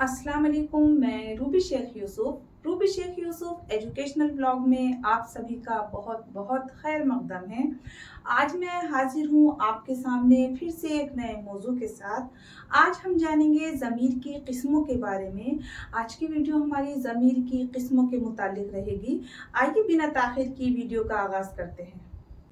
अस्सलाम वालेकुम। मैं रूबी शेख यूसुफ एजुकेशनल ब्लॉग में आप सभी का बहुत बहुत खैर मकदम है। आज मैं हाजिर हूँ आपके सामने फिर से एक नए मौजू के साथ। आज हम जानेंगे ज़मीर की किस्मों के बारे में। आज की वीडियो हमारी ज़मीर की किस्मों के मुतालिक रहेगी। आइए बिना ताख़िर की वीडियो का आगाज़ करते हैं।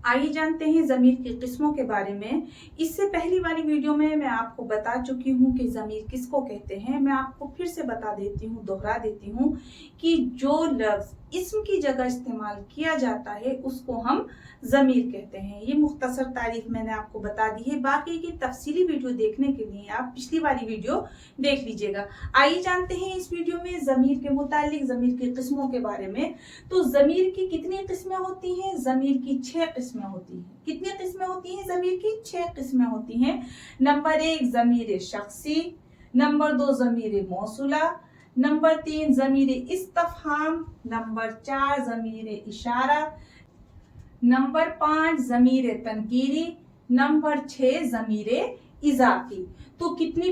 आइए जानते हैं ज़मीर की किस्मों के बारे में। इससे पहली वाली वीडियो में मैं आपको बता चुकी हूँ कि ज़मीर किसको कहते हैं। मैं आपको फिर से बता देती हूँ, दोहरा देती हूँ कि जो लफ्ज़ इस्म की जगह इस्तेमाल किया जाता है उसको हम ज़मीर कहते हैं। ये मुख्तसर तारीफ मैंने आपको बता दी है। बाकी की तफसीली वीडियो देखने के लिए आप पिछली वाली वीडियो देख लीजिएगा। आइए जानते हैं इस वीडियो में ज़मीर के मुतालिक ज़मीर की किस्मों के बारे में। तो ज़मीर की कितनी किस्में होती हैं? ज़मीर की 6 किस्में होती हैं। कितनी किस्में होती हैं? ज़मीर की 6 किस्में होती हैं। नंबर 1 ज़मीर शख्सी, नंबर 2 ज़मीर मौसूला, नंबर 3 ज़मीर इस्तफहाम, नंबर 4 ज़मीर इशारा, नंबर 5 ज़मीर तनकीरी, नंबर 6 ज़मीर इजाफी। तो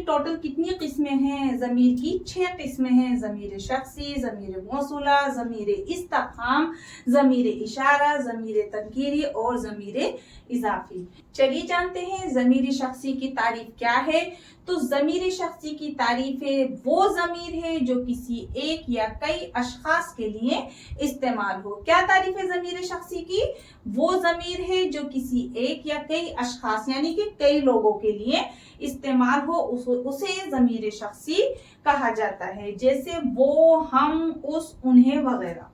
टोटल कितनी किस्में हैं? ज़मीर की 6 किस्में हैं। ज़मीर शख्सी, ज़मीर मौसूला, ज़मीर इस्तफहाम, ज़मीर इशारा, ज़मीर तनकीरी और ज़मीर इजाफी। चलिए जानते हैं ज़मीर शख्सी की तारीफ क्या है। तो ज़मीर शख्सी की तारीफ है वो ज़मीर है जो किसी एक या कई अशखास के लिए इस्तेमाल हो। क्या तारीफ है ज़मीर शख्सी की? वो ज़मीर है जो किसी एक या कई अशखास यानी कि कई लोगों के लिए इस्तेमाल हो, उसे ज़मीर शख्सी कहा जाता है। जैसे वो, हम, उस, उन्हें वगैरह।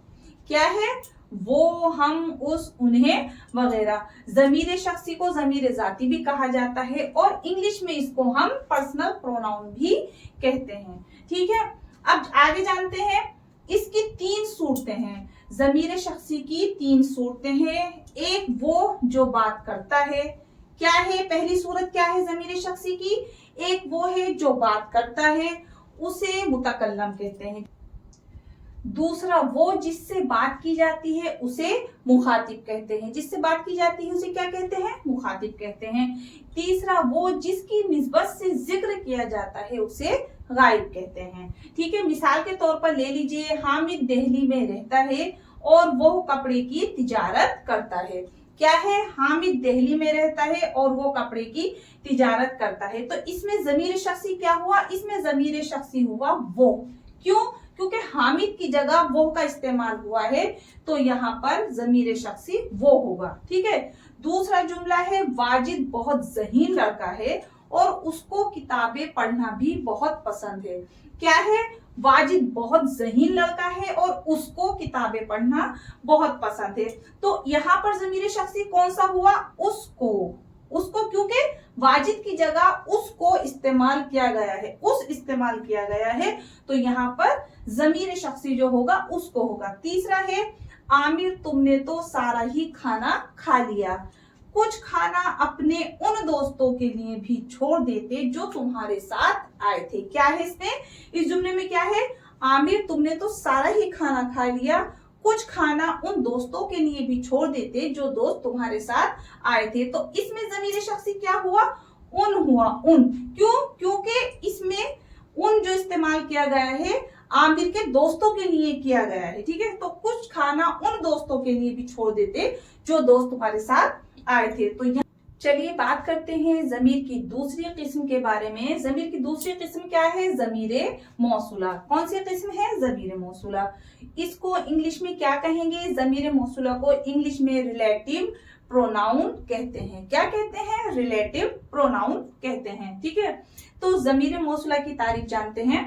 क्या है? वो, हम, उस, उन्हें वगैरह। ज़मीर शख्सी को ज़मीर ज़ाती भी कहा जाता है और इंग्लिश में इसको हम पर्सनल प्रोनाउन भी कहते हैं। ठीक है, अब आगे जानते हैं इसकी 3 सूरतें हैं। ज़मीर शख्सी की 3 सूरतें हैं। एक वो जो बात करता है। क्या है पहली सूरत? क्या है ज़मीर शख्सी की? एक वो है जो बात करता है, उसे मुतकल्लम कहते हैं। दूसरा वो जिससे बात की जाती है उसे मुखातिब कहते हैं। जिससे बात की जाती है उसे क्या कहते हैं? मुखातिब कहते हैं। तीसरा वो जिसकी निस्बत से जिक्र किया जाता है उसे गायब कहते हैं। ठीक है, मिसाल के तौर पर ले लीजिए, हामिद दिल्ली में रहता है और वो कपड़े की तिजारत करता है। क्या है? हामिद दिल्ली में रहता है और वो कपड़े की तिजारत करता है। तो इसमें ज़मीर शख्सी क्या हुआ? इसमें ज़मीर शख्सी हुआ वो। क्यों? क्योंकि हामिद की जगह वो का इस्तेमाल हुआ है, तो यहाँ पर ज़मीर शख्सी वो होगा। ठीक है, दूसरा जुमला है वाजिद बहुत ज़हीन लड़का है और उसको किताबें पढ़ना भी बहुत पसंद है। क्या है? वाजिद बहुत ज़हीन लड़का है और उसको किताबें पढ़ना बहुत पसंद है। तो यहाँ पर ज़मीर शख्सी कौन सा हुआ? उसको, क्योंकि वाजिद की जगह उसको इस्तेमाल किया गया है, उस इस्तेमाल किया गया है, तो यहाँ पर ज़मीर शख्सी जो होगा उसको होगा। तीसरा है आमिर तुमने तो सारा ही खाना खा लिया। कुछ खाना अपने उन दोस्तों के लिए भी छोड़ देते जो तुम्हारे साथ आए थे। क्या है इसमें? इस जुमले में क्या है? आमिर तुमने तो सारा ही खाना खा लिया, कुछ खाना उन दोस्तों के लिए भी छोड़ देते जो दोस्त तुम्हारे साथ आए थे। तो इसमें ज़मीर शख्सी क्या हुआ? उन हुआ, उन। क्यों? क्योंकि इसमें उन जो इस्तेमाल किया गया है आमिर के दोस्तों के लिए किया गया है। ठीक है, तो कुछ खाना उन दोस्तों के लिए भी छोड़ देते जो दोस्त तुम्हारे साथ आए थे। तो चलिए बात करते हैं ज़मीर की दूसरी किस्म के बारे में। ज़मीर की दूसरी किस्म क्या है? ज़मीर मौसूला। कौन सी किस्म है? ज़मीर मौसूला। इसको इंग्लिश में क्या कहेंगे? ज़मीर मौसूला को इंग्लिश में रिलेटिव प्रोनाउन कहते हैं। क्या कहते हैं? रिलेटिव प्रोनाउन कहते हैं। ठीक है, तो ज़मीर मौसूला की तारीफ जानते हैं।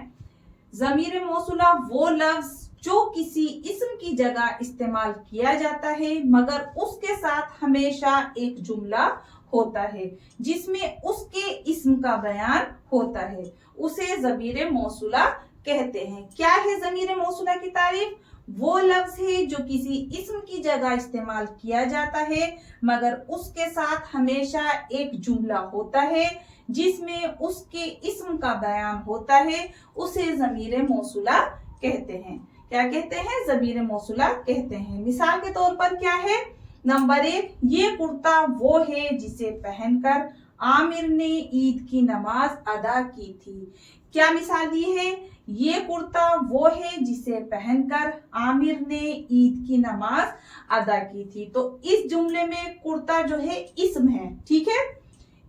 ज़मीर मौसूला वो लफ्ज जो किसी इस्म की जगह इस्तेमाल किया जाता है मगर उसके साथ हमेशा एक जुमला होता है जिसमें उसके इस्म का बयान होता है, उसे ज़मीर मौसूला कहते हैं। क्या है ज़मीर मौसूला की तारीफ? वो लफ्ज है जो किसी इस्म की जगह इस्तेमाल किया जाता है मगर उसके साथ हमेशा एक जुमला होता है जिसमें उसके इस्म का बयान होता है, उसे ज़मीर मौसूला कहते हैं। क्या कहते हैं? ज़मीर मौसूला कहते हैं। मिसाल के तौर पर क्या है? नंबर 1, ये कुर्ता वो है जिसे पहनकर आमिर ने ईद की नमाज अदा की थी। क्या मिसाल दी है? ये कुर्ता वो है जिसे पहनकर आमिर ने ईद की नमाज अदा की थी। तो इस जुमले में कुर्ता जो है इस्म है, ठीक है।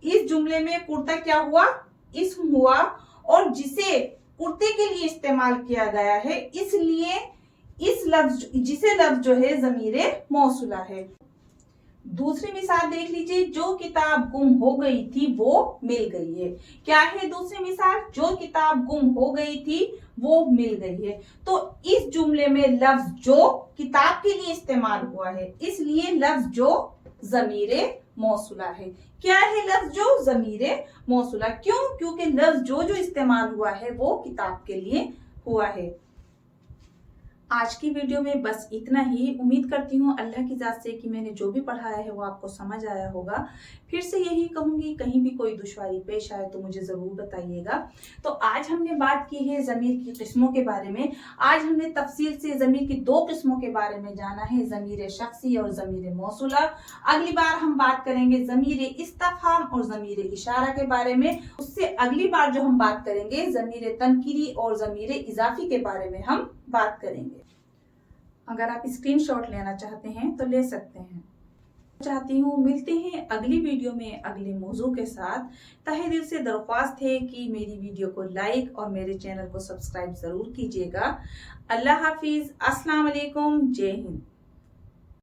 इस जुमले में कुर्ता क्या हुआ? इस्म हुआ, और जिसे कुर्ते के लिए इस्तेमाल किया गया है, इसलिए इस लफ्ज जिसे लफ्ज जो है ज़मीरे मौसूला है। दूसरी मिसाल देख लीजिए, जो किताब गुम हो गई थी वो मिल गई है। क्या है दूसरी मिसाल? जो किताब गुम हो गई थी वो मिल गई है। तो इस जुमले में लफ्ज जो किताब के लिए इस्तेमाल हुआ है, इसलिए लफ्ज जो ज़मीरे मौसूला है। क्या है लफ्ज जो? ज़मीरे मौसूला। क्यों? क्योंकि लफ्ज जो इस्तेमाल हुआ है वो किताब के लिए हुआ है। आज की वीडियो में बस इतना ही। उम्मीद करती हूँ अल्लाह की ज़ात से कि मैंने जो भी पढ़ाया है वो आपको समझ आया होगा। फिर से यही कहूँगी, कहीं भी कोई दुश्वारी पेश आए तो मुझे ज़रूर बताइएगा। तो आज हमने बात की है ज़मीर की किस्मों के बारे में। आज हमने तफसील से ज़मीर की 2 किस्मों के बारे में जाना है, ज़मीर शख्सी और ज़मीर मौसूला। अगली बार हम बात करेंगे ज़मीर इस्तिफ़हाम और ज़मीर इशारा के बारे में। उससे अगली बार जो हम बात करेंगे ज़मीर तनकीरी और ज़मीर इजाफी के बारे में हम बात करेंगे। अगर आप स्क्रीनशॉट लेना चाहते हैं तो ले सकते हैं। चाहती हूँ मिलते हैं अगली वीडियो में अगले मौजू के साथ। तहे दिल से दरख्वास्त है कि मेरी वीडियो को लाइक और मेरे चैनल को सब्सक्राइब ज़रूर कीजिएगा। अल्लाह हाफिज़, अस्सलाम वालेकुम, जय हिंद।